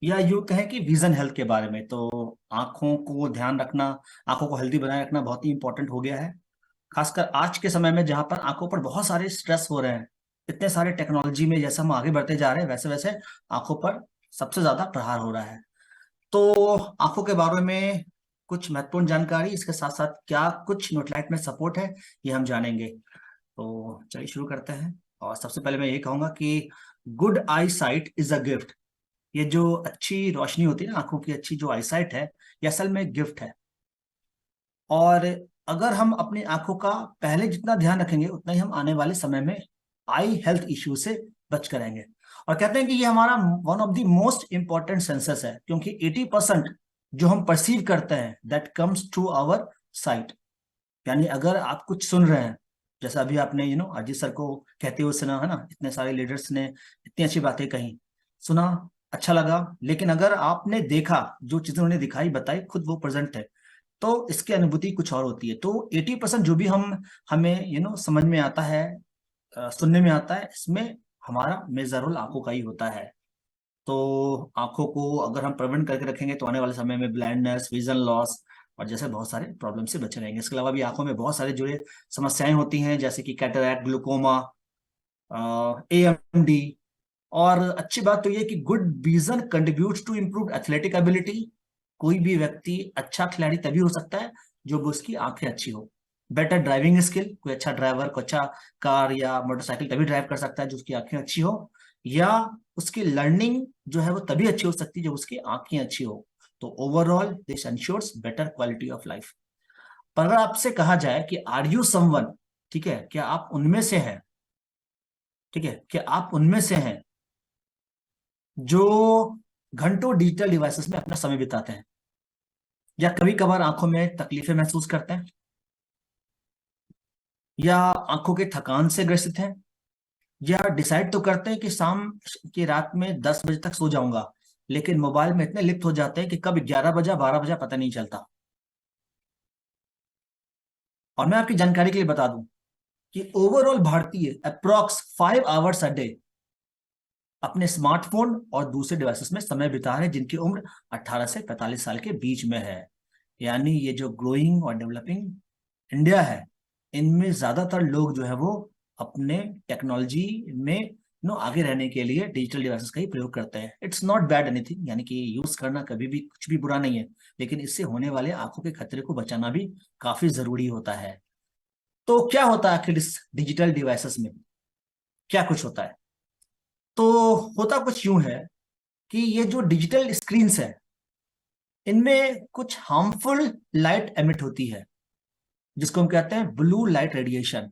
या यूं कहें कि विजन हेल्थ के बारे में। तो आंखों को ध्यान रखना, आंखों को हेल्दी बनाए रखना बहुत ही इंपॉर्टेंट हो गया है। खासकर आज के समय में जहां पर आंखों पर बहुत सारे स्ट्रेस हो रहे हैं, इतने सारे टेक्नोलॉजी में जैसे हम आगे बढ़ते जा रहे हैं वैसे वैसे आंखों पर सबसे ज्यादा प्रहार हो रहा है। तो आंखों के बारे में कुछ महत्वपूर्ण जानकारी, इसके साथ साथ क्या कुछ न्यूट्राइट में सपोर्ट है, ये हम जानेंगे। तो चलिए शुरू करते हैं। और सबसे पहले मैं ये कहूंगा कि good I site is a gift. ये जो अच्छी रोशनी होती है ना, आंखों की अच्छी जो आईसाइट है, ये असल में गिफ्ट है। और अगर हम अपनी आंखों का पहले जितना ध्यान रखेंगे उतना ही हम आने वाले समय में आई हेल्थ इश्यू से बच कर रहेंगे। और कहते हैं कि ये हमारा one of the most important senses है, क्योंकि 80% जो हम परसीव करते हैं that comes through our sight. यानी अगर आप कुछ सुन रहे हैं, जैसा अभी आपने अजीत सर को कहते हुए सुना है ना, इतने सारे लीडर्स ने इतनी अच्छी बातें कही, सुना, अच्छा लगा, लेकिन अगर आपने देखा, जो चीजें उन्होंने दिखाई बताई, खुद वो प्रेजेंट थे, तो इसकी अनुभूति कुछ और होती है। तो 80% जो भी हम हमें समझ में आता है, सुनने में आता है, इसमें हमारा मेजर रोल आंखों का ही होता है। तो आंखों को अगर हम प्रिवेंट करके रखेंगे तो आने वाले समय में ब्लाइंडनेस, विजन लॉस और जैसे बहुत सारे प्रॉब्लम से बचे रहेंगे। इसके अलावा भी आंखों में बहुत सारे जुड़े समस्याएं होती हैं, जैसे कि कैटरैक्ट, ग्लूकोमा, AMD। और अच्छी बात तो ये कि good vision contributes to improve athletic ability. कोई भी व्यक्ति अच्छा खिलाड़ी तभी हो सकता है जब उसकी आंखें अच्छी हो। बेटर ड्राइविंग स्किल, कोई अच्छा ड्राइवर को अच्छा कार या मोटरसाइकिल तभी ड्राइव कर सकता है जो उसकी आंखें अच्छी हो। या उसकी लर्निंग जो है वो तभी अच्छी हो सकती है जब उसकी आंखें अच्छी हो। तो overall this ensures better quality of life. पर अगर आपसे कहा जाए कि आर यू समवन, ठीक है, क्या आप उनमें से हैं, ठीक है, क्या आप उनमें से हैं जो घंटों डिजिटल डिवाइसेस में अपना समय बिताते हैं, या कभी कभार आंखों में तकलीफें महसूस करते हैं, या आंखों के थकान से ग्रसित हैं, या डिसाइड तो करते हैं कि शाम की रात में 10 बजे तक सो जाऊंगा, लेकिन मोबाइल में इतने लिप्त हो जाते हैं कि कब 11 बजा 12 बजा पता नहीं चलता। और मैं आपकी जानकारी के लिए बता दूं कि ओवरऑल भारतीय अप्रॉक्स 5 आवर्स अ डे अपने स्मार्टफोन और दूसरे डिवाइसेस में समय बिता रहे हैं, जिनकी उम्र 18 से 45 साल के बीच में है। यानी ये जो ग्रोइंग और डेवलपिंग इंडिया है, इनमें ज्यादातर लोग जो है वो अपने टेक्नोलॉजी में आगे रहने के लिए डिजिटल डिवाइसेस का ही प्रयोग करते हैं। इट्स नॉट बैड एनीथिंग, यानी कि यूज करना कभी भी कुछ भी बुरा नहीं है, लेकिन इससे होने वाले आंखों के खतरे को बचाना भी काफी जरूरी होता है। तो क्या होता है आखिर इस डिजिटल डिवाइसेस में, क्या कुछ होता है? तो होता कुछ यूं है कि ये जो डिजिटल स्क्रीन्स है, इनमें कुछ हार्मफुल लाइट एमिट होती है, जिसको हम कहते हैं ब्लू लाइट रेडिएशन,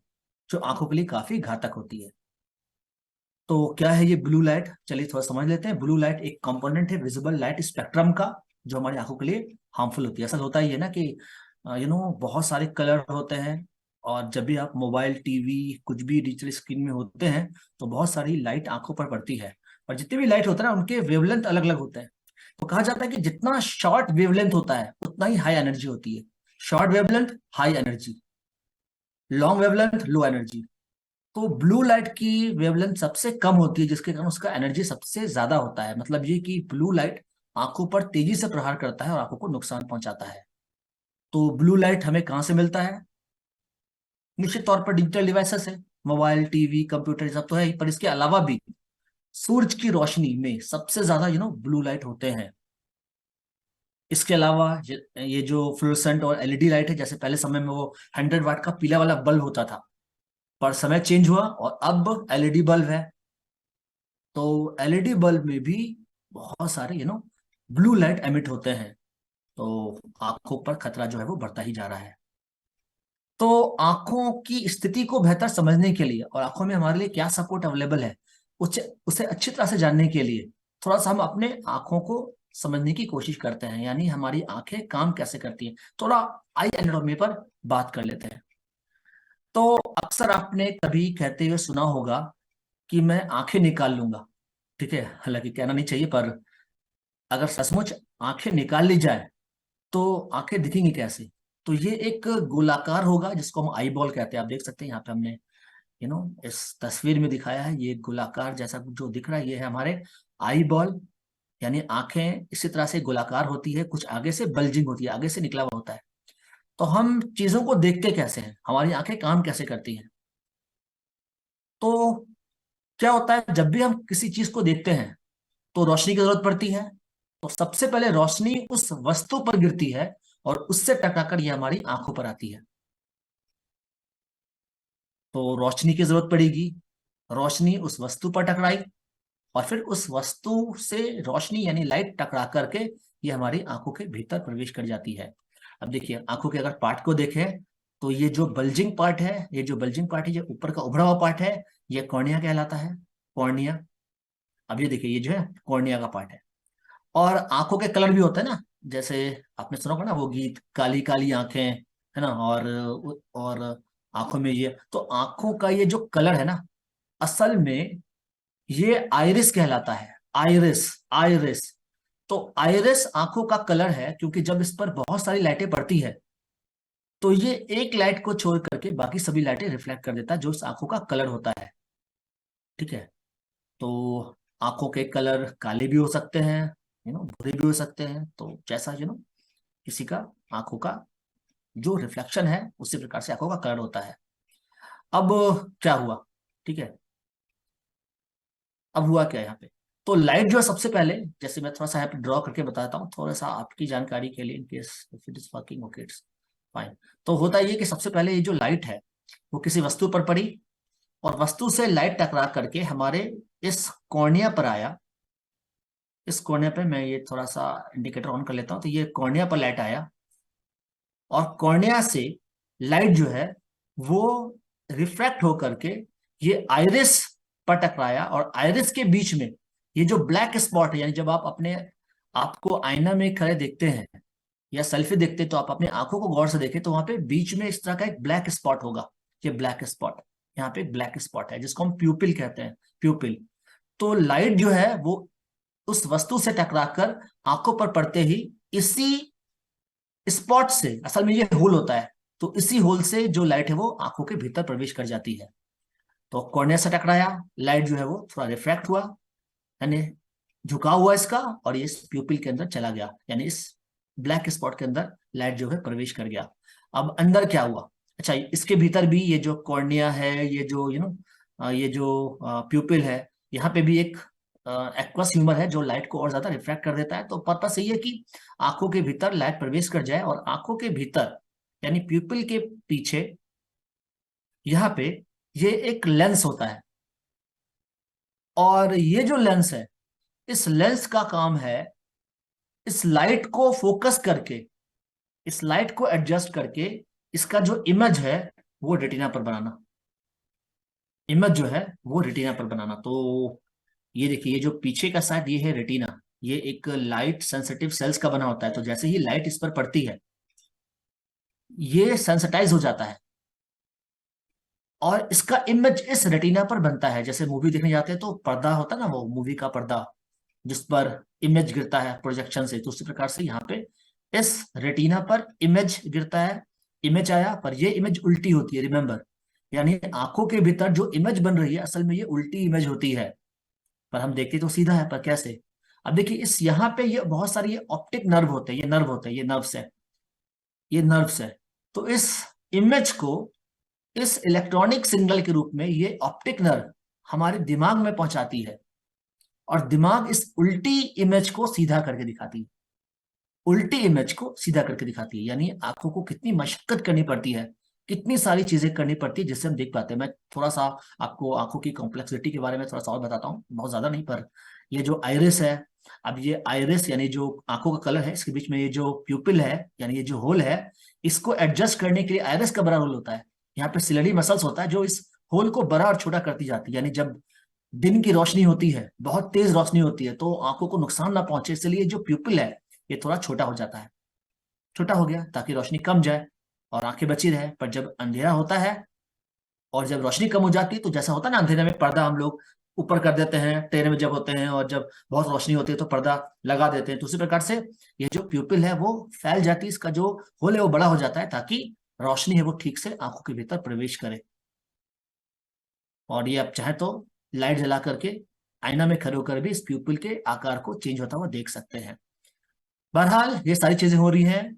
जो आंखों के लिए काफी घातक होती है। तो क्या है ये ब्लू लाइट, चलिए थोड़ा समझ लेते हैं। ब्लू लाइट एक कंपोनेंट है विजिबल लाइट स्पेक्ट्रम का, जो हमारी आंखों के लिए हार्मफुल होती है। ऐसा होता ही है ना कि बहुत सारे कलर होते हैं, और जब भी आप मोबाइल, टीवी, कुछ भी डिजिटल स्क्रीन में होते हैं तो बहुत सारी लाइट आंखों पर पड़ती है। और जितने भी लाइट होता है ना, उनके वेवलेंथ अलग अलग होते हैं। तो कहा जाता है कि जितना शॉर्ट वेवलेंथ होता है उतना ही हाई एनर्जी होती है। Short wavelength high energy, long wavelength low energy. तो ब्लू लाइट की वेवलेंथ सबसे कम होती है, जिसके कारण उसका एनर्जी सबसे ज्यादा होता है। मतलब ये कि ब्लू लाइट आंखों पर तेजी से प्रहार करता है और आंखों को नुकसान पहुंचाता है। तो ब्लू लाइट हमें कहाँ से मिलता है? निश्चित तौर पर डिजिटल डिवाइसेस है, मोबाइल, टीवी, कंप्यूटर, सब तो है ही, पर इसके अलावा भी सूरज की रोशनी में सबसे ज्यादा ब्लू लाइट होते हैं। इसके अलावा ये जो फ्लोरोसेंट और LED लाइट है, जैसे पहले समय में वो 100 वाट का पीला वाला बल्ब होता था, पर समय चेंज हुआ और अब LED बल्ब है। तो LED बल्ब में भी बहुत सारे ब्लू लाइट एमिट होते हैं। तो आंखों पर खतरा जो है वो बढ़ता ही जा रहा है। तो आंखों की स्थिति को बेहतर समझने के लिए और आंखों में हमारे लिए क्या सपोर्ट अवेलेबल है, उसे उसे अच्छी तरह से जानने के लिए थोड़ा सा हम अपने आंखों को समझने की कोशिश करते हैं, यानी हमारी आंखें काम कैसे करती हैं। थोड़ा आई एनाटॉमी पर बात कर लेते हैं। तो अक्सर आपने कभी कहते हुए सुना होगा कि मैं आंखें निकाल लूंगा, ठीक है, हालांकि कहना नहीं चाहिए, पर अगर सचमुच आंखें निकाल ली जाए तो आंखें दिखेंगी कैसे? तो ये एक गोलाकार होगा जिसको हम आई बॉल कहते हैं। आप देख सकते हैं यहाँ पे हमने इस तस्वीर में दिखाया है, ये गोलाकार जैसा जो दिख रहा है ये है हमारे आई बॉल। यानी आंखें इसी तरह से गोलाकार होती है, कुछ आगे से बल्जिंग होती है, आगे से निकला हुआ होता है। तो हम चीजों को देखते कैसे हैं, हमारी आंखें काम कैसे करती हैं? तो क्या होता है, जब भी हम किसी चीज को देखते हैं तो रोशनी की जरूरत पड़ती है। तो सबसे पहले रोशनी उस वस्तु पर गिरती है और उससे टकराकर ये हमारी आंखों पर आती है। तो रोशनी की जरूरत पड़ेगी, रोशनी उस वस्तु पर टकराई और फिर उस वस्तु से रोशनी यानी लाइट टकरा करके ये हमारी आंखों के भीतर प्रवेश कर जाती है। अब देखिए, आंखों के अगर पार्ट को देखें तो ये जो बल्जिंग पार्ट है, ये जो बल्जिंग पार्ट है, ये ऊपर का उभरा हुआ पार्ट है, ये कॉर्निया कहलाता है, कॉर्निया। अब ये देखिए, ये जो है कॉर्निया का पार्ट है। और आंखों के कलर भी होते हैं ना, जैसे आपने सुना होगा ना वो गीत, काली काली आंखें, है ना, और आंखों में ये, तो आंखों का ये जो कलर है ना, असल में ये आइरिस कहलाता है, आइरिस, आइरिस। तो आइरिस आंखों का कलर है, क्योंकि जब इस पर बहुत सारी लाइटें पड़ती है तो ये एक लाइट को छोड़ करके बाकी सभी लाइटें रिफ्लेक्ट कर देता है, जो इस आंखों का कलर होता है। ठीक है। तो आंखों के कलर काले भी हो सकते हैं, भूरे भी हो सकते हैं, तो जैसा किसी का आंखों का जो रिफ्लेक्शन है उसी प्रकार से आंखों का कलर होता है। अब क्या हुआ? ठीक है, अब हुआ क्या यहाँ पे? तो लाइट जो है सबसे पहले, जैसे मैं थोड़ा सा यहाँ पे ड्रॉ करके बताता हूँ थोड़ा सा आपकी जानकारी के लिए, in case if it is working, okay it's fine. तो होता ये कि सबसे पहले ये जो लाइट है वो किसी वस्तु पर पड़ी और वस्तु से लाइट टकरा करके हमारे इस कॉर्निया पर आया। इस कॉर्निया पे मैं ये थोड़ा सा इंडिकेटर ऑन कर लेता हूँ, तो ये कॉर्निया पर लाइट आया और कॉर्निया से लाइट जो है वो रिफ्रैक्ट होकर के ये आइरिस पर टकराया और आइरिस के बीच में ये जो ब्लैक स्पॉट है, यानी जब आप अपने आपको आईना में खड़े देखते हैं या सेल्फी देखते हैं तो आप अपनी आंखों को गौर से देखें तो वहां पे बीच में इस तरह का एक ब्लैक स्पॉट होगा। ये ब्लैक स्पॉट, यहाँ पे एक ब्लैक स्पॉट है जिसको हम प्यूपिल कहते हैं, प्यूपिल। तो लाइट जो है वो उस वस्तु से टकराकर आंखों पर पड़ते ही इसी स्पॉट से, असल में ये होल होता है, तो इसी होल से जो लाइट है वो आंखों के भीतर प्रवेश कर जाती है। तो कॉर्निया से टकराया, लाइट जो है वो थोड़ा रिफ्रैक्ट हुआ, यानी झुका हुआ इसका, और ये इस प्यूपिल के अंदर चला गया, यानी इस ब्लैक स्पॉट के अंदर लाइट जो है प्रवेश कर गया। अब अंदर क्या हुआ? अच्छा, इसके भीतर भी ये जो कॉर्निया है, ये जो ये जो प्यूपिल है, यहाँ पे भी एक एक्वस ह्यूमर है जो लाइट को और ज्यादा रिफ्रैक्ट कर देता है। तो पर्पस यही है कि आंखों के भीतर लाइट प्रवेश कर जाए और आंखों के भीतर यानी प्यूपिल के पीछे यहाँ पे ये एक लेंस होता है। और ये जो लेंस है, इस लेंस का काम है इस लाइट को फोकस करके, इस लाइट को एडजस्ट करके इसका जो इमेज है वो रेटिना पर बनाना, इमेज जो है वो रेटिना पर बनाना। तो ये देखिए, ये जो पीछे का साइड ये है रेटिना, ये एक लाइट सेंसिटिव सेल्स का बना होता है। तो जैसे ही लाइट इस पर पड़ती है ये सेंसिटाइज हो जाता है और इसका इमेज इस रेटिना पर बनता है। जैसे मूवी देखने जाते हैं तो पर्दा होता है ना, वो मूवी का पर्दा जिस पर इमेज गिरता है प्रोजेक्शन से, तो उसी प्रकार से यहाँ पे इस रेटिना पर इमेज गिरता है। इमेज आया पर ये इमेज उल्टी होती है, रिमेंबर, यानी आंखों के भीतर जो इमेज बन रही है असल में ये उल्टी इमेज होती है, पर हम देखते तो सीधा है, पर कैसे? अब देखिए, इस यहाँ पे ये बहुत सारी ये ऑप्टिक नर्व होते हैं, ये नर्व होते हैं, ये नर्व्स है, ये नर्व्स है। तो इस इमेज को इस इलेक्ट्रॉनिक सिग्नल के रूप में ये ऑप्टिक नर्व हमारे दिमाग में पहुंचाती है और दिमाग इस उल्टी इमेज को सीधा करके दिखाती है, उल्टी इमेज को सीधा करके दिखाती है। यानी आंखों को कितनी मशक्कत करनी पड़ती है, कितनी सारी चीजें करनी पड़ती है जिससे हम देख पाते हैं। मैं थोड़ा सा आपको आंखों की कॉम्प्लेक्सिटी के बारे में थोड़ा सा और बताता हूँ, बहुत ज्यादा नहीं, पर ये जो आइरिस है, अब ये आइरिस यानी जो आंखों का कलर है, इसके बीच में ये जो प्यूपिल है यानी ये जो होल है, इसको एडजस्ट करने के लिए आइरिस का बड़ा रोल होता है। यहाँ पे सिलरी मसल्स होता है जो इस होल को बड़ा और छोटा करती जाती है। यानी जब दिन की रोशनी होती है, बहुत तेज रोशनी होती है, तो आंखों को नुकसान ना पहुंचे, इसलिए जो प्यूपिल है ये थोड़ा छोटा हो जाता है, छोटा हो गया ताकि रोशनी कम जाए और आंखें बची रहे। पर जब अंधेरा होता है और जब रोशनी कम हो जाती है, तो जैसा होता है ना, अंधेरे में पर्दा हम लोग ऊपर कर देते हैं ट्रेन में जब होते हैं, और जब बहुत रोशनी होती है तो पर्दा लगा देते हैं, तो उसी प्रकार से ये जो प्यूपिल है वो फैल जाती है, इसका जो होल है वो बड़ा हो जाता है ताकि रोशनी है वो ठीक से आंखों के भीतर प्रवेश करे। और ये आप चाहे तो लाइट जला करके आईना में खड़े होकर भी इस प्यूपिल के आकार को चेंज होता हुआ देख सकते हैं। बहरहाल ये सारी चीजें हो रही हैं,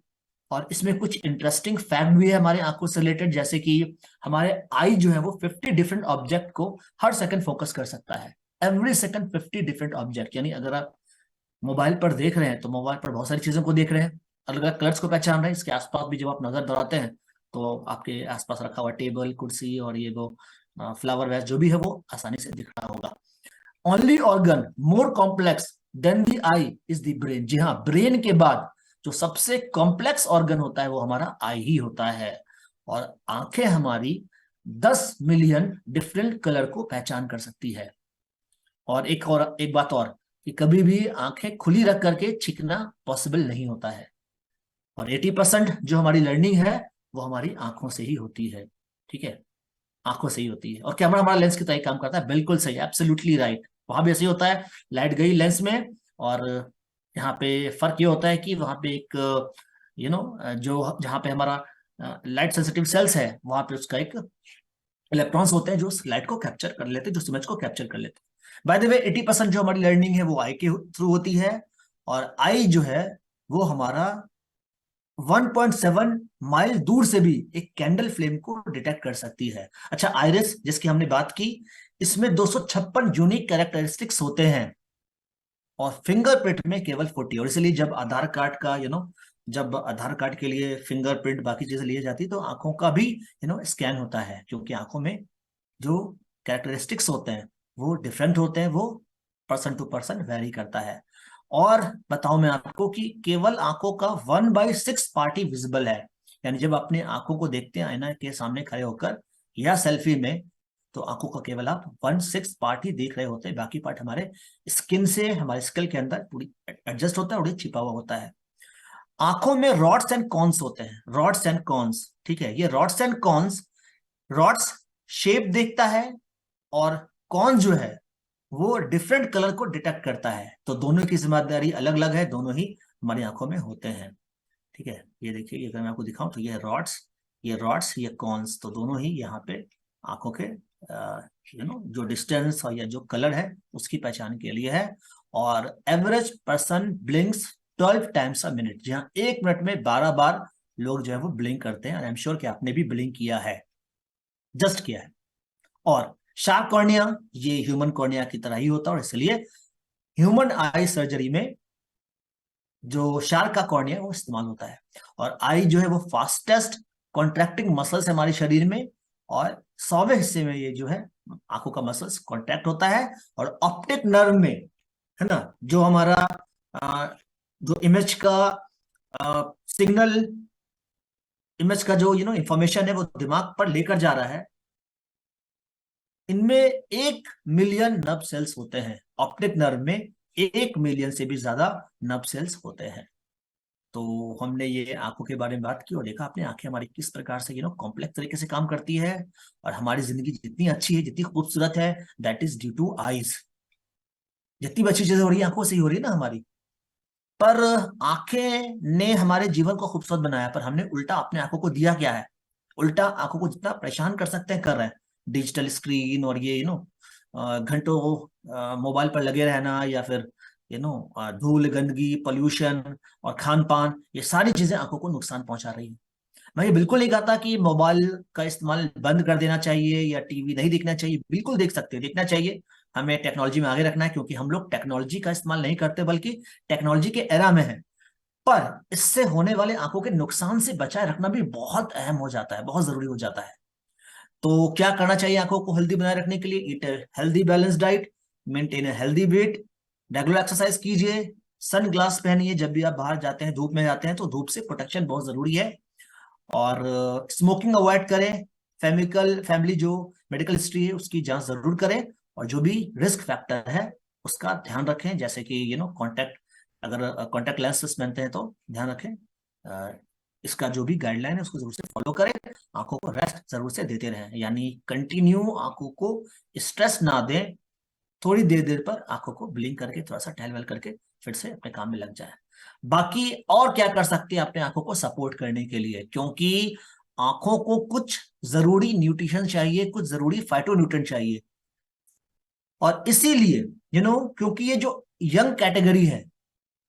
और इसमें कुछ इंटरेस्टिंग फैक्ट भी है हमारे आंखों से रिलेटेड, जैसे कि हमारे आई जो है वो 50 डिफरेंट ऑब्जेक्ट को हर सेकंड फोकस कर सकता है। एवरी सेकंड 50 डिफरेंट ऑब्जेक्ट, यानी अगर आप मोबाइल पर देख रहे हैं तो मोबाइल पर बहुत सारी चीजों को देख रहे हैं, अलग अलग कलर्स को पहचान रहे हैं। इसके आसपास भी जब आप नजर दौड़ाते हैं तो आपके आसपास रखा हुआ टेबल, कुर्सी और ये वो फ्लावर वेस जो भी है वो आसानी से दिख रहा होगा। Only organ more complex than the eye is the brain. जी हाँ, ब्रेन के बाद जो सबसे कॉम्प्लेक्स ऑर्गन होता है वो हमारा आई ही होता है। और आंखें हमारी 10 मिलियन डिफरेंट कलर को पहचान कर सकती है। और एक बात और, कि कभी भी आंखें खुली रख करके छींकना पॉसिबल नहीं होता है। और 80% जो हमारी लर्निंग है वो हमारी आंखों से ही होती है। ठीक है, आंखों से ही होती है। और कैमरा हमारा लेंस की तरह काम करता है, बिल्कुल सही, एब्सोल्युटली राइट। वहां भी ऐसे ही होता है, लाइट गई लेंस में, और यहाँ पे फर्क ये होता है कि वहां पे एक जो जहाँ पे हमारा लाइट सेंसिटिव सेल्स है वहां पे उसका एक इलेक्ट्रॉन्स होते हैं जो उस लाइट को कैप्चर कर लेते हैं, जो इमेज को कैप्चर कर लेते हैं। बाय द वे 80% जो हमारी लर्निंग है वो आई के थ्रू होती है। और आई जो है वो हमारा 1.7 माइल दूर से भी एक कैंडल फ्लेम को डिटेक्ट कर सकती है। अच्छा, आइरिस जिसकी हमने बात की, इसमें 256 यूनिक कैरेक्टरिस्टिक्स होते हैं और फिंगरप्रिंट में केवल 40। और इसलिए जब आधार कार्ड का जब आधार कार्ड के लिए फिंगरप्रिंट बाकी चीजें लिए जाती है तो आंखों का भी स्कैन होता है, क्योंकि आंखों में जो कैरेक्टरिस्टिक्स होते हैं वो डिफरेंट होते हैं, वो पर्सन टू पर्सन वेरी करता है। और बताऊं मैं आपको कि केवल आंखों का 1/6 पार्ट ही विजिबल है। यानी जब अपने आंखों को देखते हैं आईना के सामने खड़े होकर या सेल्फी में, तो आंखों का केवल आप 1/6 पार्ट ही देख रहे होते हैं, बाकी पार्ट हमारे स्किन से, हमारे स्कल के अंदर पूरी एडजस्ट होता है और छिपा हुआ होता है। आंखों में रॉड्स एंड कॉन्स होते हैं, रॉड्स एंड कॉन्स। ठीक है, ये rods and cons, rods shape देखता है और कौन जो है वो डिफरेंट कलर को डिटेक्ट करता है। तो दोनों की जिम्मेदारी अलग अलग है, दोनों ही हमारी आंखों में होते हैं। ठीक है, ये देखिए, अगर मैं आपको दिखाऊं तो ये रॉड्स ये कॉन्स, तो दोनों ही यहाँ पे आंखों के जो डिस्टेंस और या जो कलर है उसकी पहचान के लिए है। और average person blinks 12 times a minute. जहाँ 1 मिनट में 12 बार लोग जो है वो ब्लिंक करते हैं। आई एम श्योर कि आपने भी ब्लिंक किया है, जस्ट किया है। और शार्प कॉर्निया ये ह्यूमन कॉर्निया की तरह ही होता है, और इसलिए ह्यूमन आई सर्जरी में जो शार्क का कॉर्निया वो इस्तेमाल होता है। और आई जो है वो फास्टेस्ट कॉन्ट्रैक्टिंग मसल्स है हमारे शरीर में, और 100वें हिस्से में ये जो है आंखों का मसल्स कॉन्ट्रैक्ट होता है। और ऑप्टिक नर्व में, है ना, जो हमारा जो सिग्नल इमेज का जो इंफॉर्मेशन है वो दिमाग पर लेकर जा रहा है, इनमें 1 मिलियन नर्व सेल्स होते हैं। ऑप्टिक नर्व में 1 मिलियन से भी ज्यादा नर्व सेल्स होते हैं। तो हमने ये आंखों के बारे में बात की और देखा आपने आंखें हमारी किस प्रकार से कॉम्प्लेक्स तरीके से काम करती है। और हमारी जिंदगी जितनी अच्छी है, जितनी खूबसूरत है, that is due two eyes. जितनी भी अच्छी चीजें हो रही है आंखों से ही हो रही है ना हमारी। पर आंखें ने हमारे जीवन को खूबसूरत बनाया, पर हमने उल्टा अपने आंखों को दिया क्या है? उल्टा आंखों को जितना परेशान कर सकते हैं कर रहे हैं। डिजिटल स्क्रीन और ये घंटों मोबाइल पर लगे रहना, या फिर धूल, गंदगी, पोल्यूशन और खान पान, ये सारी चीजें आंखों को नुकसान पहुंचा रही है। मैं ये बिल्कुल नहीं कहता कि मोबाइल का इस्तेमाल बंद कर देना चाहिए या टीवी नहीं देखना चाहिए, बिल्कुल देख सकते हैं, देखना चाहिए। हमें टेक्नोलॉजी में आगे रखना है, क्योंकि हम लोग टेक्नोलॉजी का इस्तेमाल नहीं करते बल्कि टेक्नोलॉजी के एरा में है। पर इससे होने वाले आंखों के नुकसान से बचाए रखना भी बहुत अहम हो जाता है, बहुत जरूरी हो जाता है। तो क्या करना चाहिए आंखों को हेल्दी बनाए रखने के लिए? Eat healthy balance diet, maintain a healthy weight, regular exercise कीजिए, सन ग्लास पहनिए जब भी आप बाहर जाते हैं, धूप में जाते हैं तो धूप से प्रोटेक्शन बहुत जरूरी है। और स्मोकिंग अवॉइड करें। फैमिली जो मेडिकल हिस्ट्री है उसकी जांच जरूर करें, और जो भी रिस्क फैक्टर है उसका ध्यान रखें, जैसे कि कॉन्टैक्ट, अगर कॉन्टैक्ट लेंसेस पहनते हैं तो ध्यान रखें। इसका जो भी गाइडलाइन है उसको जरूर से फॉलो करें। आंखों को रेस्ट जरूर से देते रहें, यानी कंटिन्यू आंखों को स्ट्रेस ना दें। थोड़ी देर देर पर आंखों को ब्लिंक करके थोड़ा सा टहल वहल करके फिर से अपने काम में लग जाए। बाकी और क्या कर सकते हैं अपने आंखों को सपोर्ट करने के लिए? क्योंकि आंखों को कुछ जरूरी न्यूट्रिशन चाहिए, कुछ जरूरी फाइटो न्यूट्रिएंट चाहिए। और इसीलिए क्योंकि ये जो यंग कैटेगरी है,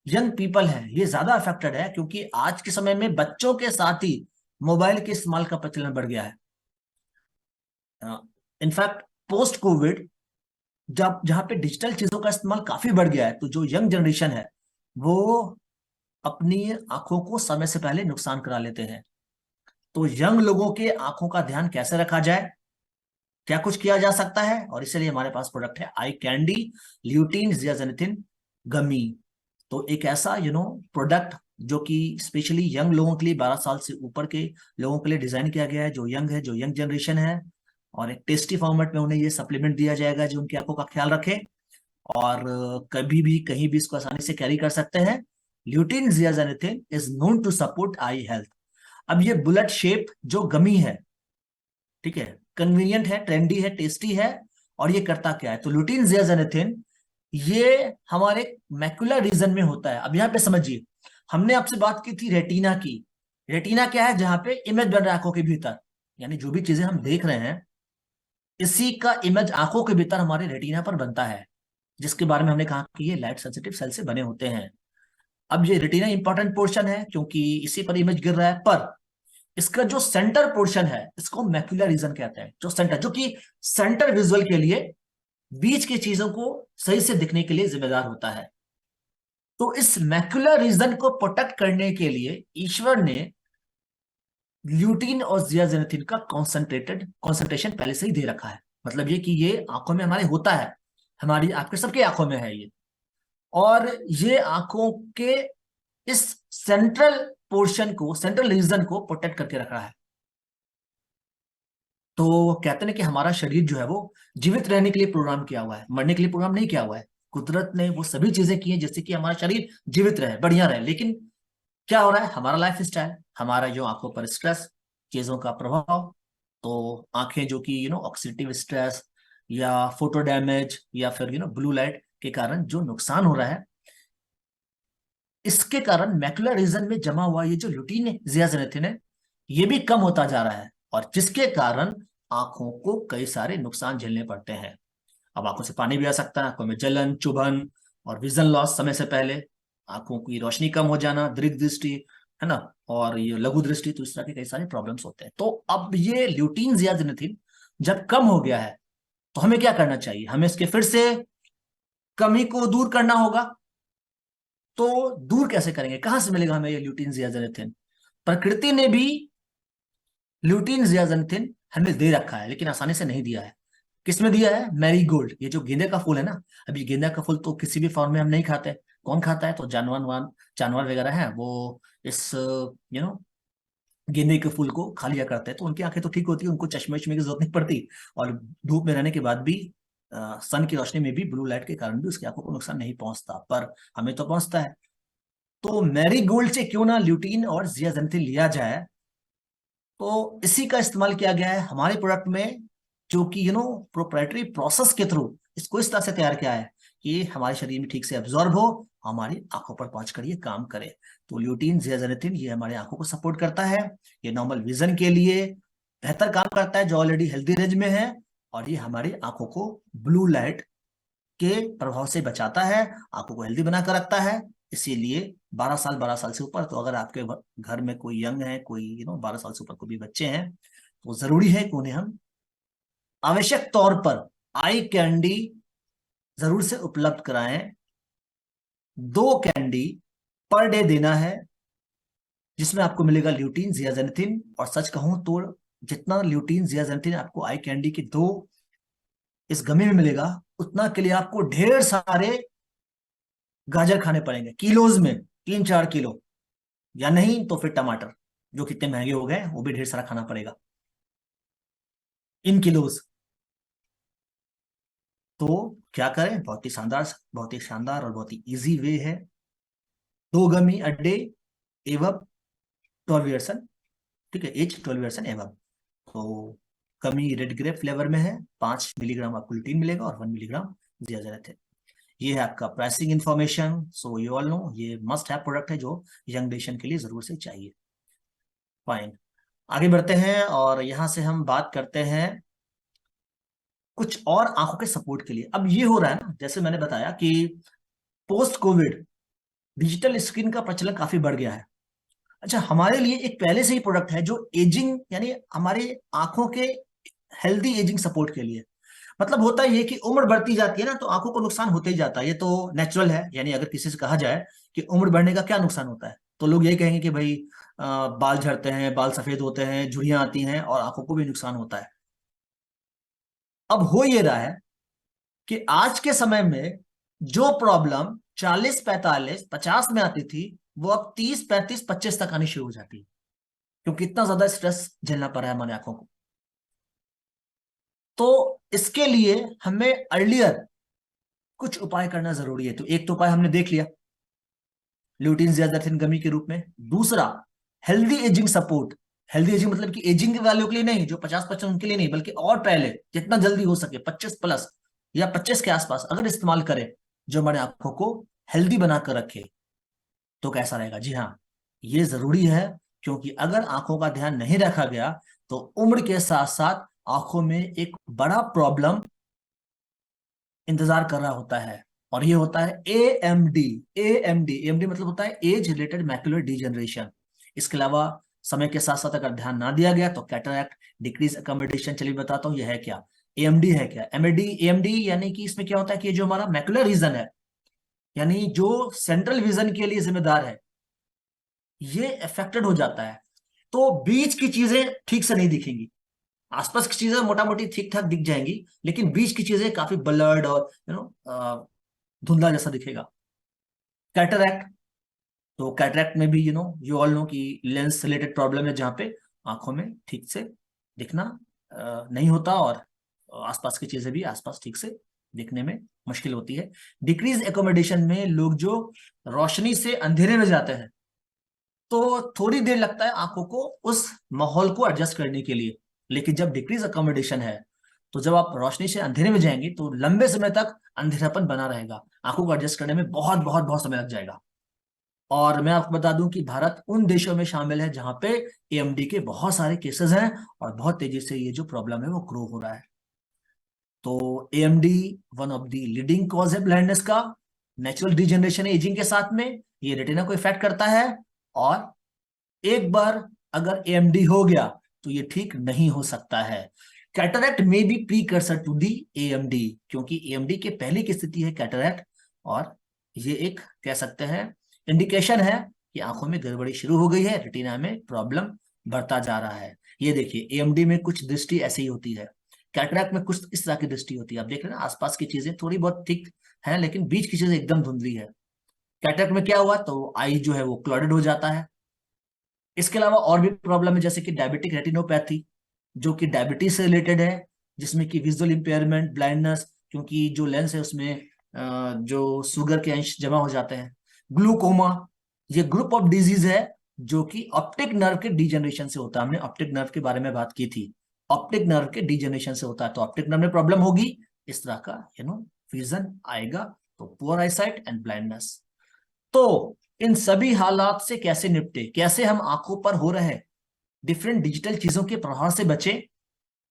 यंग पीपल है, ये ज्यादा अफेक्टेड है, क्योंकि आज के समय में बच्चों के साथ ही मोबाइल के इस्तेमाल का प्रचलन बढ़ गया है। इनफैक्ट पोस्ट कोविड जब जहां पे डिजिटल चीजों का इस्तेमाल काफी बढ़ गया है, तो जो यंग जनरेशन है वो अपनी आंखों को समय से पहले नुकसान करा लेते हैं। तो यंग लोगों के आंखों का ध्यान कैसे रखा जाए, क्या कुछ किया जा सकता है, और इसलिए हमारे पास प्रोडक्ट है आई कैंडी ल्यूटीन जियाजेनेटिन गमी। तो एक ऐसा प्रोडक्ट जो कि स्पेशली यंग लोगों के लिए, 12 साल से ऊपर के लोगों के लिए डिजाइन किया गया है, जो यंग है, जो यंग जनरेशन है, और एक टेस्टी फॉर्मेट में उन्हें ये सप्लीमेंट दिया जाएगा जो उनकी आंखों का ख्याल रखे, और कभी भी कहीं भी इसको आसानी से कैरी कर सकते हैं। Lutein zeaxanthin is known to support eye health. अब ये बुलेट शेप जो गमी है, ठीक है, कन्वीनियंट है, ट्रेंडी है, टेस्टी है, और ये करता क्या है, तो ल्यूटिन जियाजेनेटिन ये हमारे मैकुलर रीजन में होता है। अब यहाँ पे समझिए, हमने आपसे बात की थी रेटिना की। रेटिना क्या है, जहां पे इमेज बन रहा है आंखों के भीतर, यानी जो भी चीजें हम देख रहे हैं इसी का इमेज आंखों के भीतर हमारे रेटिना पर बनता है, जिसके बारे में हमने कहा कि ये लाइट सेंसिटिव सेल से बने होते हैं। अब ये रेटिना इंपॉर्टेंट पोर्शन है क्योंकि इसी पर इमेज गिर रहा है, पर इसका जो सेंटर पोर्शन है इसको मैक्युलर रीजन कहते हैं। जो सेंटर, जो कि सेंटर विजुअल के लिए, बीच की चीजों को सही से दिखने के लिए जिम्मेदार होता है। तो इस मैक्युलर रीजन को प्रोटेक्ट करने के लिए ईश्वर ने ल्यूटीन और जियाजेनेटिन का कॉन्सेंट्रेशन पहले से ही दे रखा है। मतलब ये कि ये आंखों में हमारे होता है, हमारी आपके सबके आंखों में है ये, और ये आंखों के इस सेंट्रल पोर्शन को, सेंट्रल रीजन को प्रोटेक्ट करके रखा है। तो कहते हैं कि हमारा शरीर जो है वो जीवित रहने के लिए प्रोग्राम किया हुआ है, मरने के लिए प्रोग्राम नहीं किया हुआ है। कुदरत ने वो सभी चीजें की हैं जिससे कि हमारा शरीर जीवित रहे, बढ़िया रहे। लेकिन क्या हो रहा है, हमारा लाइफ स्टाइल, हमारा जो आंखों पर स्ट्रेस, चीजों का प्रभाव, तो आंखें जो कि ऑक्सीडेटिव स्ट्रेस या फोटो डैमेज या फिर ब्लू लाइट के कारण जो नुकसान हो रहा है, इसके कारण मैकुलर रीजन में जमा हुआ ये जो ल्यूटीन है, जियाजेनेटिन है, ये भी कम होता जा रहा है, और जिसके कारण आंखों को कई सारे नुकसान झेलने पड़ते हैं। अब आंखों से पानी भी आ सकता है, आंखों में जलन, चुभन और विजन लॉस समय से पहले, आंखों की रोशनी कम हो जाना, दीर्घ दृष्टि, है ना, और ये लघु दृष्टि, तो इस तरह के कई सारे प्रॉब्लम्स होते हैं। तो अब ये ल्यूटीन जियाजेनेटिन जब कम हो गया है तो हमें क्या करना चाहिए, हमें इसके फिर से कमी को दूर करना होगा। तो दूर कैसे करेंगे, कहां से मिलेगा हमें ये ल्यूटीन जियाजेनेटिन? प्रकृति ने भी ल्यूटीन जियाजेनेटिन हमें दे रखा है, लेकिन आसानी से नहीं दिया है। किसमें दिया है, मैरीगोल्ड, ये जो गेंदे का फूल है ना। अभी गेंदा का फूल तो किसी भी फॉर्म में हम नहीं खाते, कौन खाता है, तो जानवर वगैरह है वो इस गेंदे के फूल को खा लिया करते हैं, तो उनकी आंखें तो ठीक होती है, उनको चश्मे वश्मे की जरूरत नहीं पड़ती, और धूप में रहने के बाद भी सन की रोशनी में भी ब्लू लाइट के कारण भी उसकी आंखों को नुकसान नहीं पहुंचता, पर हमें तो पहुंचता है। तो मैरीगोल्ड से क्यों ना ल्यूटीन और जियाजेनेटिन लिया जाए, तो इसी का इस्तेमाल किया गया है हमारे प्रोडक्ट में, जो कि प्रोप्राइटरी प्रोसेस के थ्रू इसको इस तरह से तैयार किया है कि हमारे शरीर में ठीक से एब्जॉर्ब हो, हमारी आंखों पर पहुंचकर ये काम करे। तो ल्यूटीन जियाजेनेटिन ये हमारे आंखों को सपोर्ट करता है, ये नॉर्मल विजन के लिए बेहतर काम करता है जो ऑलरेडी हेल्दी रेंज में है, और ये हमारी आंखों को ब्लू लाइट के प्रभाव से बचाता है, आंखों को हेल्दी बनाकर रखता है। इसीलिए 12 साल से ऊपर, तो अगर आपके घर में कोई यंग है, कोई 12 साल से ऊपर कोई भी बच्चे हैं, तो जरूरी है कि उन्हें हम आवश्यक तौर पर आई कैंडी जरूर से उपलब्ध कराएं। 2 कैंडी पर डे देना है, जिसमें आपको मिलेगा ल्यूटीन जियाजेनेटिन, और सच कहूं तो जितना ल्यूटीन जियाजेनेटिन आपको आई कैंडी के 2 इस गमे में मिलेगा, उतना के लिए आपको ढेर सारे गाजर खाने पड़ेंगे, किलोज में, 3-4 किलो, या नहीं तो फिर टमाटर, जो कितने महंगे हो गए, वो भी ढेर सारा खाना पड़ेगा इन किलोज। तो क्या करें, बहुत ही शानदार और बहुत ही इजी वे है। 2 गमी अ डे एवं 12 ईयर्स, ठीक है, एज 12 ईयर्स एवं। तो गमी रेड ग्रेप फ्लेवर में है, 5 मिलीग्राम आपको ल्यूटीन मिलेगा और 1 मिलीग्राम जियाजेनेटिन। ये है आपका pricing information. So you all know ये मस्ट हैव प्रोडक्ट है जो यंग नेशन के लिए जरूर से चाहिए। फाइन, आगे बढ़ते हैं और यहां से हम बात करते हैं कुछ और आंखों के सपोर्ट के लिए। अब ये हो रहा है ना, जैसे मैंने बताया कि पोस्ट कोविड डिजिटल स्क्रीन का प्रचलन काफी बढ़ गया है। अच्छा, हमारे लिए एक पहले से ही प्रोडक्ट है जो एजिंग यानी हमारे आंखों के हेल्दी एजिंग सपोर्ट के लिए। मतलब होता है ये कि उम्र बढ़ती जाती है ना, तो आंखों को नुकसान होते ही जाता है, ये तो नेचुरल है। यानी अगर किसी से कहा जाए कि उम्र बढ़ने का क्या नुकसान होता है, तो लोग यही कहेंगे कि भाई बाल झड़ते हैं, बाल सफेद होते हैं, झुर्रियां आती हैं और आंखों को भी नुकसान होता है। अब हो ये रहा है कि आज के समय में जो प्रॉब्लम 40, 45, 50 में आती थी, वो अब 30, 35, 25 तक आनी शुरू हो जाती है, क्योंकि इतना ज्यादा स्ट्रेस झेलना पड़ रहा है हमारे आंखों को। तो इसके लिए हमें अर्लियर कुछ उपाय करना जरूरी है। तो एक तो उपाय हमने देख लिया, ल्यूटिन जियादातिन गमी के रूप में। दूसरा, healthy ageing support. Healthy ageing मतलब कि एजिंग वालों के लिए नहीं, जो 50-55 उनके लिए नहीं, बल्कि और पहले जितना जल्दी हो सके 25 प्लस या 25 के आसपास अगर इस्तेमाल करें, जो हमारे आंखों को हेल्दी बनाकर रखे, तो कैसा रहेगा? जी हाँ, ये जरूरी है, क्योंकि अगर आंखों का ध्यान नहीं रखा गया तो उम्र के साथ साथ आंखों में एक बड़ा प्रॉब्लम इंतजार कर रहा होता है, और ये होता है एएमडी। एएमडी मतलब होता है एज रिलेटेड मैकुलर डिजेनरेशन। इसके अलावा समय के साथ साथ अगर ध्यान ना दिया गया तो कैटरैक्ट, डिक्रीज अकोमोडेशन। चलिए बताता हूँ ये है क्या, एएमडी है क्या। एमडी एएमडी यानी कि इसमें क्या होता है कि जो हमारा मैकुलर रीजन है, यानी जो सेंट्रल विजन के लिए जिम्मेदार है, ये अफेक्टेड हो जाता है। तो बीच की चीजें ठीक से नहीं दिखेंगी, आसपास की चीजें मोटा मोटी ठीक ठाक दिख जाएंगी, लेकिन बीच की चीजें काफी ब्लर्ड और धुंधला जैसा दिखेगा। कैटरैक्ट, तो कैटरैक्ट में भी यू ऑल नो कि लेंस रिलेटेड प्रॉब्लम है, जहाँ पे आंखों में ठीक से दिखना नहीं होता, और आसपास की चीजें भी आसपास ठीक से दिखने में मुश्किल होती है। डिक्रीज एकोमोडेशन में लोग जो रोशनी से अंधेरे में जाते हैं, तो थोड़ी देर लगता है आंखों को उस माहौल को एडजस्ट करने के लिए। लेकिन जब डिक्रीज अकोमोडेशन है, तो जब आप रोशनी से अंधेरे में जाएंगे तो लंबे समय तक अंधेरापन बना रहेगा, आंखों को एडजस्ट करने में बहुत बहुत बहुत समय लग जाएगा। और मैं आपको बता दूं कि भारत उन देशों में शामिल है जहां पे एएमडी के बहुत सारे केसेस हैं, और बहुत तेजी से ये जो प्रॉब्लम है वो ग्रो हो रहा है। तो AMD one of the leading cause है ब्लाइंडनेस का। नेचुरल डिजेनरेशन एजिंग के साथ में ये रेटिना को इफेक्ट करता है, और एक बार अगर एएमडी हो गया तो ये ठीक नहीं हो सकता है। कैटरैक्ट में be precursor to the AMD, क्योंकि एएमडी के पहले की स्थिति है कैटरैक्ट, और ये एक कह सकते हैं इंडिकेशन है कि आंखों में गड़बड़ी शुरू हो गई है, रेटिना में प्रॉब्लम बढ़ता जा रहा है। ये देखिए, एएमडी में कुछ दृष्टि ऐसी ही होती है, कैटरैक्ट में कुछ इस तरह की दृष्टि होती है। आप देख रहे हैं ना, आसपास की चीजें थोड़ी बहुत ठीक है, लेकिन बीच की चीजें एकदम धुंधली है। कैटरैक्ट में क्या हुआ, तो आई जो है वो क्लॉडेड हो जाता है। इसके अलावा और भी प्रॉब्लम है, जैसे कि डायबिटिक रेटिनोपैथी, जो कि डायबिटीज से रिलेटेड है, जिसमें कि विजुअल इंपेयरमेंट, ब्लाइंडनेस, क्योंकि जो लेंस है उसमें जो शुगर के अंश जमा हो जाते हैं। ग्लूकोमा, ये ग्रुप ऑफ डिजीज है जो कि ऑप्टिक नर्व के डिजेनरेशन से होता है। हमने ऑप्टिक नर्व के बारे में बात की थी, ऑप्टिक नर्व के डिजेनरेशन से होता है, तो ऑप्टिक नर्व में प्रॉब्लम होगी, इस तरह का विजन आएगा, तो पुअर आईसाइट एंड ब्लाइंडनेस। तो इन सभी हालात से कैसे निपटे, कैसे हम आंखों पर हो रहे डिफरेंट डिजिटल चीजों के प्रभाव से बचे,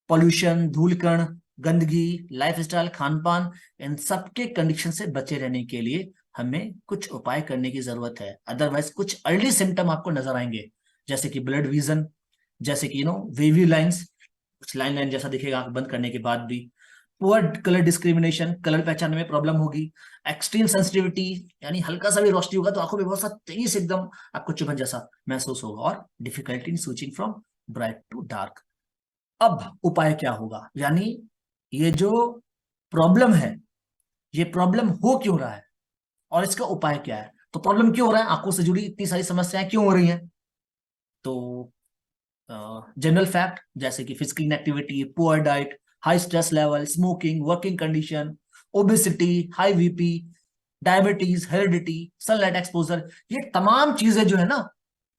पॉल्यूशन, धूल कण, गंदगी, लाइफस्टाइल, खान पान, इन सब के कंडीशन से बचे रहने के लिए हमें कुछ उपाय करने की जरूरत है। अदरवाइज कुछ अर्ली सिम्टम आपको नजर आएंगे, जैसे कि ब्लड विजन, जैसे कि वेवी लाइंस, कुछ लाइन लाइन जैसा दिखेगा आंख बंद करने के बाद भी। पुअर कलर डिस्क्रिमिनेशन, कलर पहचानने में प्रॉब्लम होगी। एक्सट्रीम सेंसिटिविटी, यानी हल्का सा भी रोशनी होगा तो आंखों में बहुत सा तेजी से एकदम आपको चुभन जैसा महसूस होगा। और difficulty in switching from bright to dark. अब उपाय क्या होगा, यानी ये जो प्रॉब्लम है, ये प्रॉब्लम हो क्यों रहा है और इसका उपाय क्या है। तो प्रॉब्लम क्यों हो रहा है, आंखों से जुड़ी इतनी सारी समस्याएं क्यों हो रही हैं? तो जनरल फैक्ट, जैसे कि physical inactivity, poor diet, high stress level, smoking, working condition, obesity, high BP, diabetes, heredity, sunlight exposure, ये तमाम चीजें जो है ना,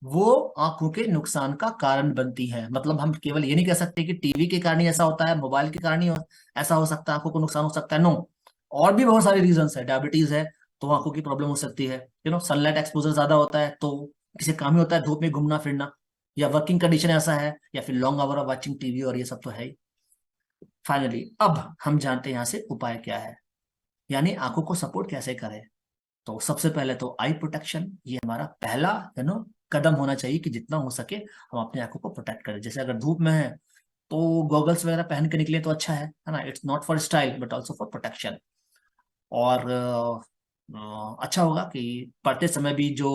वो आंखों के नुकसान का कारण बनती है। मतलब हम केवल ये नहीं कह सकते कि टीवी के कारण ही ऐसा होता है, मोबाइल के कारण ही ऐसा हो सकता है, आंखों को नुकसान हो सकता है। नो, और भी बहुत सारे रीजंस है। डायबिटीज है तो आंखों की प्रॉब्लम हो सकती है, सनलाइट एक्सपोजर ज्यादा होता है तो किसी काम ही होता है धूप में घूमना फिरना, या वर्किंग कंडीशन ऐसा है, या फिर long hour of watching TV, और ये सब तो है ही। फाइनली अब हम जानते हैं यहाँ से उपाय क्या है, यानी आंखों को सपोर्ट कैसे करें। तो सबसे पहले तो आई प्रोटेक्शन, ये हमारा पहला कदम होना चाहिए कि जितना हो सके हम अपनी आंखों को प्रोटेक्ट करें। जैसे अगर धूप में है तो गॉगल्स वगैरह पहन के निकले तो अच्छा है ना। It's not for style but also for protection. और अच्छा होगा कि पढ़ते समय भी जो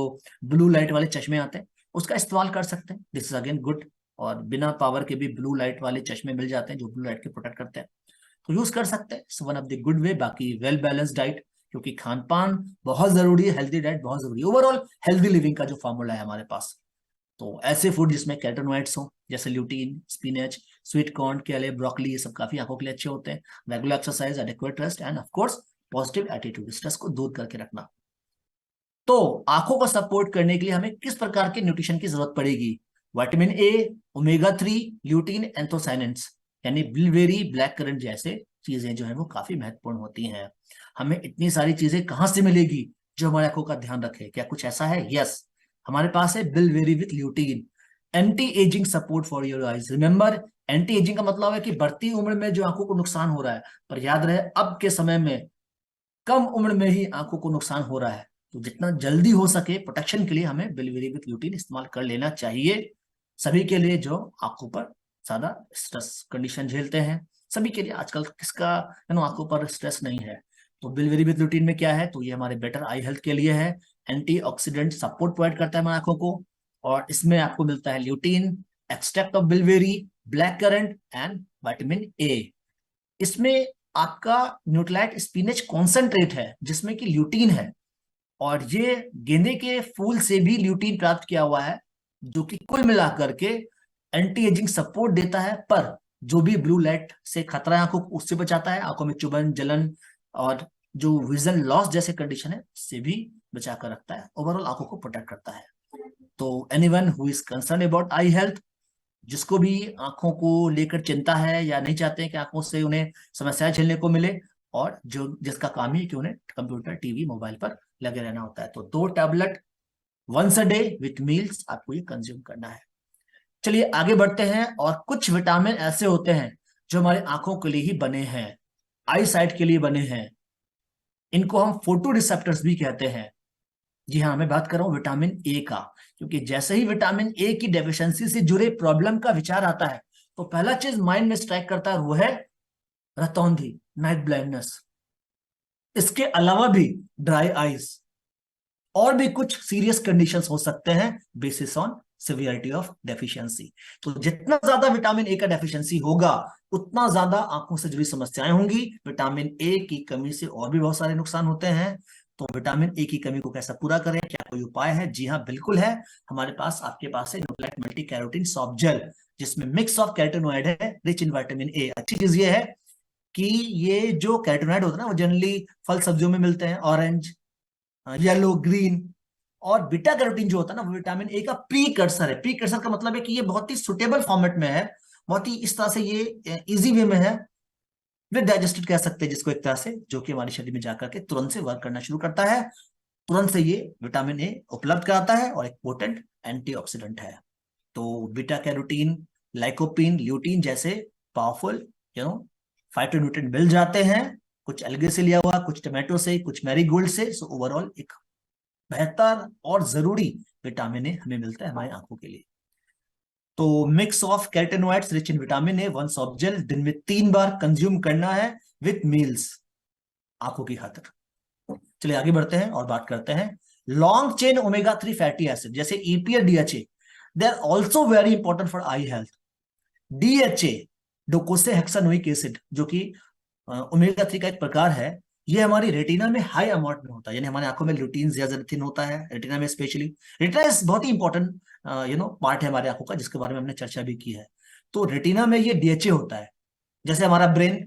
ब्लू लाइट वाले चश्मे आते हैं उसका इस्तेमाल कर सकते हैं। This is again good. और बिना पावर के भी ब्लू लाइट वाले चश्मे मिल जाते हैं जो ब्लू लाइट के प्रोटेक्ट करते हैं, तो यूज कर सकते हैं। It's one of the good way. बाकी वेल बैलेंस डाइट, क्योंकि खान पान बहुत जरूरी है, हेल्दी डाइट बहुत जरूरी है, ओवरऑल हेल्दी लिविंग का जो फॉर्मूला है हमारे पास। तो ऐसे फूड जिसमें कैरोटीनॉइड्स हो, जैसे ल्यूटीन, स्पिनच, स्वीट कॉर्न, केले, ब्रोकली, ये सब काफी आंखों के लिए अच्छे होते हैं। Regular exercise, adequate rest end of course positive attitude, stress को दूर करके रखना। तो आंखों को सपोर्ट करने के लिए हमें किस प्रकार के न्यूट्रिशन की जरूरत पड़ेगी? विटामिन ए, ओमेगा 3, ल्यूटीन, एंथोसाइनेंट्स, यानी बिलबेरी, ब्लैक करंट जैसे चीजें जो है वो काफी महत्वपूर्ण होती हैं। हमें इतनी सारी चीजें कहाँ से मिलेगी जो हमारे आंखों का ध्यान रखे? क्या कुछ ऐसा है? यस, हमारे पास है bilberry with lutein, anti ageing support for your eyes. Remember, anti ageing का मतलब है कि बढ़ती उम्र में जो आंखों को नुकसान हो रहा है, पर याद रहे अब के समय में कम उम्र में ही आंखों को नुकसान हो रहा है। तो जितना जल्दी हो सके प्रोटेक्शन के लिए हमें बिलबेरी विथ ल्यूटीन इस्तेमाल कर लेना चाहिए। सभी के लिए जो आंखों पर ज्यादा स्ट्रेस कंडीशन झेलते हैं, सभी के लिए आजकल किसका आंखों पर स्ट्रेस नहीं है। तो बिलबेरी विथ ल्यूटीन में क्या है? तो ये हमारे बेटर आई हेल्थ के लिए है। एंटीऑक्सीडेंट सपोर्ट प्रोवाइड करता है हमारी आंखों को, और इसमें आपको मिलता है lutein, extract of bilberry, black currant and vitamin A. इसमें आपका न्यूट्रलाइट स्पिनच कॉन्सेंट्रेट है जिसमें कि ल्यूटीन है, और ये गेंदे के फूल से भी ल्यूटीन प्राप्त किया हुआ है, जो कि कुल मिलाकर के एंटी एजिंग सपोर्ट देता है, पर जो भी ब्लू लाइट से खतरा है आंखों को उससे बचाता है, आंखों में चुभन, जलन और जो विजन लॉस जैसे कंडीशन है उससे भी बचा कर रखता है। ओवरऑल आंखों को प्रोटेक्ट करता है। तो anyone who is concern about I health, जिसको भी आंखों को लेकर चिंता है या नहीं चाहते हैं कि आंखों से उन्हें समस्याएं झेलने को मिले, और जो जिसका काम ही है कि उन्हें कंप्यूटर, टीवी, मोबाइल पर लगे रहना होता है, तो 2 tablet once a day with meals आपको ये कंज्यूम करना है। चलिए आगे बढ़ते हैं। और कुछ विटामिन ऐसे होते हैं जो हमारे आंखों के लिए ही बने हैं, आई साइट के लिए बने हैं। इनको हम फोटो रिसेप्टर्स भी कहते हैं। जी हाँ, मैं बात कर रहा हूँ विटामिन ए का, क्योंकि जैसे ही विटामिन ए की डेफिशिएंसी से जुड़े प्रॉब्लम का विचार आता है तो पहला चीज माइंड में स्ट्राइक करता है वो है रतौंधी, नाइट ब्लाइंडनेस। इसके अलावा भी ड्राई आईज और भी कुछ सीरियस कंडीशंस हो सकते हैं basis on severity of deficiency. तो जितना ज्यादा विटामिन ए का डेफिशिएंसी होगा उतना ज्यादा आंखों से जुड़ी समस्याएं होंगी। विटामिन ए की कमी से और भी बहुत सारे नुकसान होते हैं। तो विटामिन ए की कमी को कैसे पूरा करें, क्या कोई उपाय है? जी हाँ, बिल्कुल है। हमारे पास, आपके पास है Nutrilite multi carotene soft gel, जिसमें मिक्स ऑफ कैरोटीनॉइड है रिच इन विटामिन ए। अच्छी चीज ये है कि ये जो कैरोटीनॉइड होता है ना वो जनरली फल सब्जियों में मिलते हैं, ऑरेंज, येलो, ग्रीन। और बीटा कैरोटीन जो होता है ना वो विटामिन ए का प्रीकर्सर है। प्रीकर्सर का मतलब है कि ये बहुत ही सुटेबल फॉर्मेट में है, बहुत ही इस तरह से ये इजी वे में है, विद डाइजेस्टेड कह सकते हैं जिसको, एक तरह से जो कि हमारे शरीर में जाकर के तुरंत से वर्क करना शुरू करता है। तुरंत से ये विटामिन ए उपलब्ध कराता है और एक पोटेंट एंटीऑक्सीडेंट है। तो बीटा कैरोटीन, लाइकोपीन, ल्यूटीन जैसे पावरफुल फाइटोन्यूट्रिएंट मिल जाते हैं, कुछ अलगे से लिया हुआ, कुछ टमाटो से, कुछ मैरीगोल्ड से। सो ओवरऑल एक बेहतर और जरूरी विटामिन ए हमें मिलता है हमारी आंखों के लिए। तो mix of carotenoids rich in vitamin A, one soft gel, दिन में 3 बार कंज्यूम करना है विथ मील्स, आंखों की खातिर। चलिए आगे बढ़ते हैं और बात करते हैं long chain omega 3 fatty acid जैसे EPA, DHA. They are also very important for eye health. DHA, docosahexaenoic acid, जो कि ओमेगा 3 का एक प्रकार है, ये हमारी रेटिना में हाई अमाउंट में होता है, यानी हमारे आंखों में ल्यूटीन ज्यादातर होता है रेटिना में स्पेशली। रेटिना इस बहुत ही इंपॉर्टेंट पार्ट है हमारे आंखों का, जिसके बारे में हमने चर्चा भी की है। तो रेटिना में ये डीएचए होता है। जैसे हमारा ब्रेन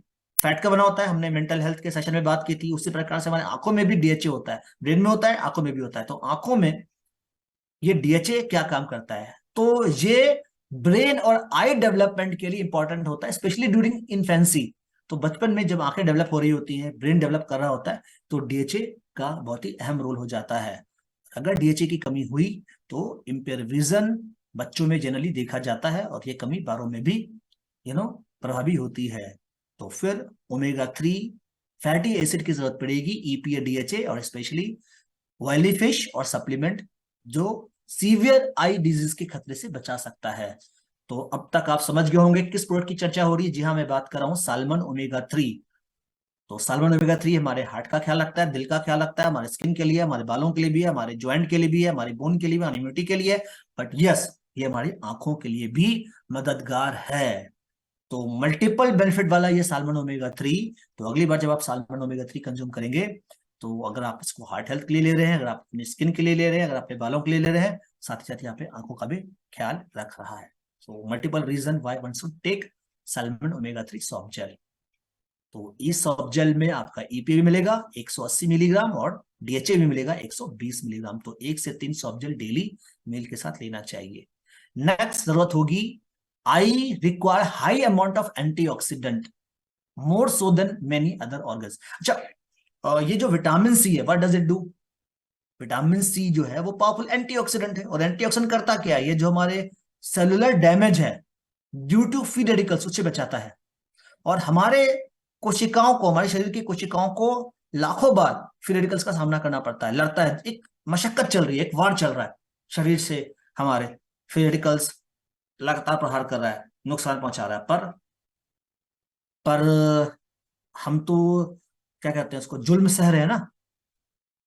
फैट का बना होता है, हमने मेंटल हेल्थ के सेशन में बात की थी, उसी प्रकार से हमारे आंखों में भी डीएचए होता है। ब्रेन में होता है, आंखों में भी होता है। तो आंखों में ये डीएचए क्या काम करता है? तो ये ब्रेन और आई डेवलपमेंट के लिए इंपॉर्टेंट होता है, स्पेशली ड्यूरिंग इन्फेंसी। तो बचपन में जब आंखें डेवलप हो रही होती हैं, ब्रेन डेवलप कर रहा होता है, तो डीएचए का बहुत ही अहम रोल हो जाता है। अगर डीएचए की कमी हुई तो इम्पेयर विजन बच्चों में जनरली देखा जाता है, और ये कमी बड़ों में भी प्रभावी होती है। तो फिर ओमेगा 3 फैटी एसिड की जरूरत पड़ेगी, ईपीए, डीएचए और स्पेशली ऑयली फिश और सप्लीमेंट जो सीवियर आई डिजीज के खतरे से बचा सकता है। तो अब तक आप समझ गए होंगे किस प्रोडक्ट की चर्चा हो रही है। जी हाँ, मैं बात कर रहा हूँ साल्मन ओमेगा 3। तो साल्मन ओमेगा 3 हमारे हार्ट का ख्याल रखता है, दिल का ख्याल रखता है, हमारे स्किन के लिए, हमारे बालों के लिए भी है, हमारे ज्वाइंट के लिए भी है, हमारी बोन के लिए भी, हमारी इम्यूनिटी के लिए। बट यस, ये हमारी आंखों के लिए भी मददगार है। तो मल्टीपल बेनिफिट वाला ये साल्मन ओमेगा 3। तो अगली बार जब आप साल्मन ओमेगा 3 कंज्यूम करेंगे, तो अगर आप इसको हार्ट हेल्थ के लिए ले रहे हैं, अगर आप अपनी स्किन के लिए ले रहे हैं, अगर अपने बालों के लिए ले रहे हैं, साथ ही साथ यहाँ पे आंखों का भी ख्याल रख रहा है। So multiple reason why one should take salmon omega 3 soft gel. तो इस सॉफ्ट जेल में आपका ईपी भी मिलेगा 180 मिलीग्राम और डीएचए भी मिलेगा 120 मिलीग्राम। तो 1 से 3 सॉफ्ट जेल डेली मील के साथ लेना चाहिए। नेक्स्ट जरूरत होगी, I require high amount of antioxidant more so than many other organs. अच्छा, ये जो विटामिन सी है, what does it do? Vitamin C जो है वो पावरफुल एंटीऑक्सीडेंट है, और एंटीऑक्सीडेंट करता क्या है? ये जो हमारे सेलुलर डैमेज है ड्यू टू फ्री रेडिकल्स उससे बचाता है। और हमारे कोशिकाओं को, हमारे शरीर की कोशिकाओं को लाखों बार फ्री रेडिकल्स का सामना करना पड़ता है, लड़ता है। एक मशक्कत चल रही है, एक वार चल रहा है शरीर से, हमारे फ्री रेडिकल्स लगातार प्रहार कर रहा है, नुकसान पहुंचा रहा है। पर हम तो क्या कहते हैं उसको, जुल्म सह रहे हैं ना,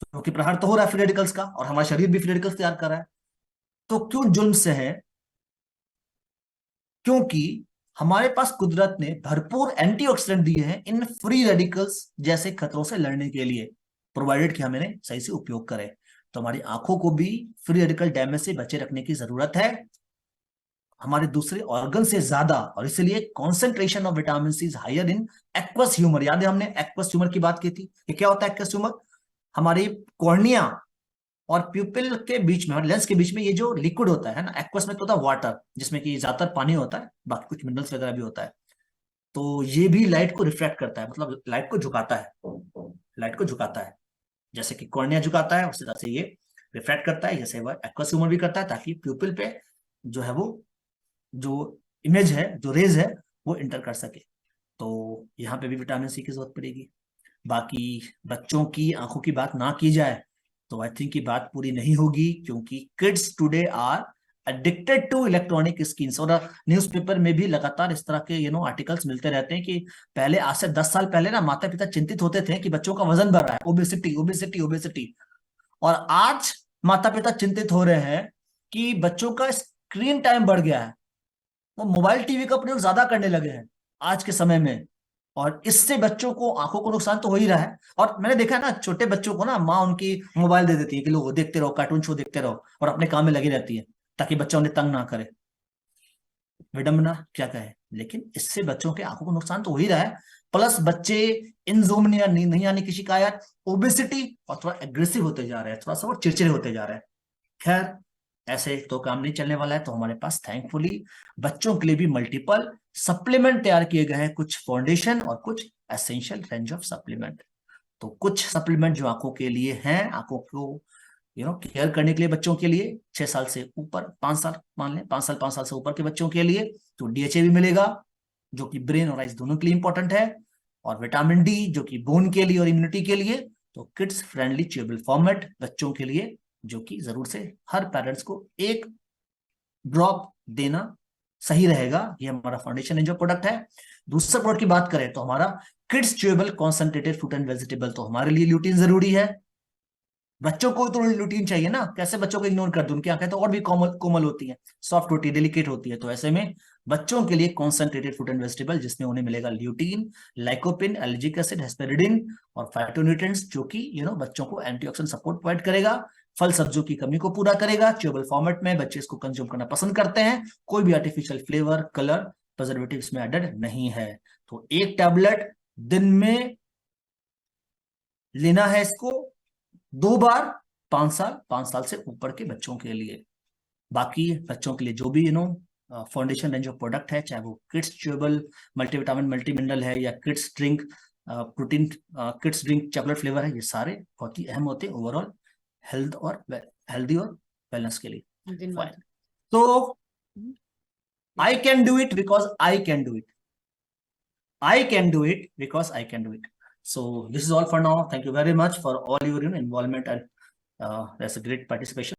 क्योंकि प्रहार तो हो रहा है फ्री रेडिकल्स का, और हमारा शरीर भी फ्री रेडिकल्स तैयार कर रहा है। तो क्यों जुल्म सहे? क्योंकि हमारे पास कुदरत ने भरपूर एंटीऑक्सीडेंट दिए हैं इन फ्री रेडिकल्स जैसे खतरों से लड़ने के लिए, प्रोवाइडेड कि हम इन्हें सही से उपयोग करें। तो हमारी आंखों को भी फ्री रेडिकल डैमेज से बचे रखने की जरूरत है, हमारे दूसरे ऑर्गन से ज्यादा। और इसलिए concentration of vitamin C is higher in aqueous humour. याद है हमने एक्वस ह्यूमर की बात की थी? ये क्या होता है एक्वस ह्यूमर? हमारी कॉर्निया और प्यूपिल के बीच में, लेंस के बीच में ये जो लिक्विड होता है ना, एक्वस में तो होता है वाटर, जिसमें कि ज्यादातर पानी होता है, बाकी कुछ मिनरल्स वगैरह भी होता है। तो ये भी लाइट को रिफ्लेक्ट करता है, मतलब लाइट को झुकाता है, लाइट को झुकाता है। जैसे कि कॉर्निया झुकाता है, उसी तरह से ये रिफ्लेक्ट करता है, जैसे वह एक्वस ह्यूमर भी करता है, ताकि प्यूपिल पे जो है वो, जो इमेज है, जो रेज है, वो इंटर कर सके। तो यहाँ पे भी विटामिन सी की जरूरत पड़ेगी। बाकी बच्चों की आंखों की बात ना की जाए तो आई थिंक की बात पूरी नहीं होगी, क्योंकि kids today are addicted to electronic screen. और न्यूज़पेपर में भी लगातार इस तरह के आर्टिकल्स मिलते रहते हैं कि पहले, आज से 10 साल पहले ना, माता पिता चिंतित होते थे कि बच्चों का वजन बढ़ रहा है, ओबेसिटी ओबेसिटी ओबेसिटी। और आज माता पिता चिंतित हो रहे हैं कि बच्चों का स्क्रीन टाइम बढ़ गया है, वो मोबाइल टीवी का प्रयोग ज्यादा करने लगे हैं आज के समय में। और इससे बच्चों को आंखों को नुकसान तो हो ही रहा है। और मैंने देखा है ना, छोटे बच्चों को ना माँ उनकी मोबाइल दे देती है कि लो देखते रहो, कार्टून शो देखते रहो, और अपने काम में लगी रहती है ताकि बच्चा उन्हें तंग ना करे। विडंबना क्या कहे, लेकिन इससे बच्चों के आंखों को नुकसान तो हो ही रहा है। प्लस बच्चे इंसोम्निया, नींद नहीं आने की शिकायत, ओबेसिटी, और थोड़ा एग्रेसिव होते जा रहे हैं, थोड़ा सा वो चिड़चिड़े होते जा रहे हैं। खैर, ऐसे तो काम नहीं चलने वाला है। तो हमारे पास थैंकफुली बच्चों के लिए भी मल्टीपल सप्लीमेंट तैयार किए गए हैं, कुछ फाउंडेशन और कुछ एसेंशियल रेंज ऑफ सप्लीमेंट। तो कुछ सप्लीमेंट जो आंखों के लिए हैं, आंखों को केयर करने के लिए, बच्चों के लिए 6 साल से ऊपर, 5 साल मान लें, 5 साल से ऊपर के बच्चों के लिए तो डीएचए भी मिलेगा, जो कि ब्रेन और आइज दोनों के लिए इंपॉर्टेंट है। और विटामिन डी जो कि बोन के लिए और इम्यूनिटी के लिए। तो किड्स फ्रेंडली च्यूएबल फॉर्मेट बच्चों के लिए, जो कि जरूर से हर पेरेंट्स को एक ड्रॉप देना सही रहेगा। ये हमारा फाउंडेशन रेंज ऑफ प्रोडक्ट है। दूसरा प्रोडक्ट की बात करें तो हमारा kids chewable concentrated fruit and vegetable. तो हमारे लिए ल्यूटीन जरूरी है, बच्चों को तो ल्यूटीन चाहिए ना, कैसे बच्चों को इग्नोर कर दूं? उनकी आंखें तो और भी कोमल कोमल होती हैं, सॉफ्ट होती है, डेलिकेट होती है। तो ऐसे में बच्चों के लिए कॉन्सेंट्रेटेड फ्रूट एंड वेजिटेबल, जिसमें उन्हें मिलेगा ल्यूटीन, लाइकोपिन, एल्जिक एसिड, हेस्पेरिडिन और फाइटोन्यूट्रिएंट्स, जो कि बच्चों को एंटीऑक्सीडेंट सपोर्ट प्रोवाइड करेगा, फल सब्जियों की कमी को पूरा करेगा। च्यूएबल फॉर्मेट में बच्चे इसको कंज्यूम करना पसंद करते हैं, कोई भी आर्टिफिशियल फ्लेवर, कलर, प्रिजर्वेटिव इसमें एडेड नहीं है। तो एक टैबलेट दिन में लेना है इसको 2 बार, 5 साल, 5 साल से ऊपर के बच्चों के लिए। बाकी बच्चों के लिए जो भी फाउंडेशन रेंज ऑफ प्रोडक्ट है, चाहे वो kids chewable multivitamin multi mineral है, या kids drink protein, kids drink chocolate flavour है, ये सारे बहुत ही अहम होते हैं ओवरऑल हेल्थ और हेल्दी और बैलेंस के लिए। तो I can do it because I can do it. I can do it because I can do it. So this is all for now. Thank you very much for all your involvement, and that's a great participation.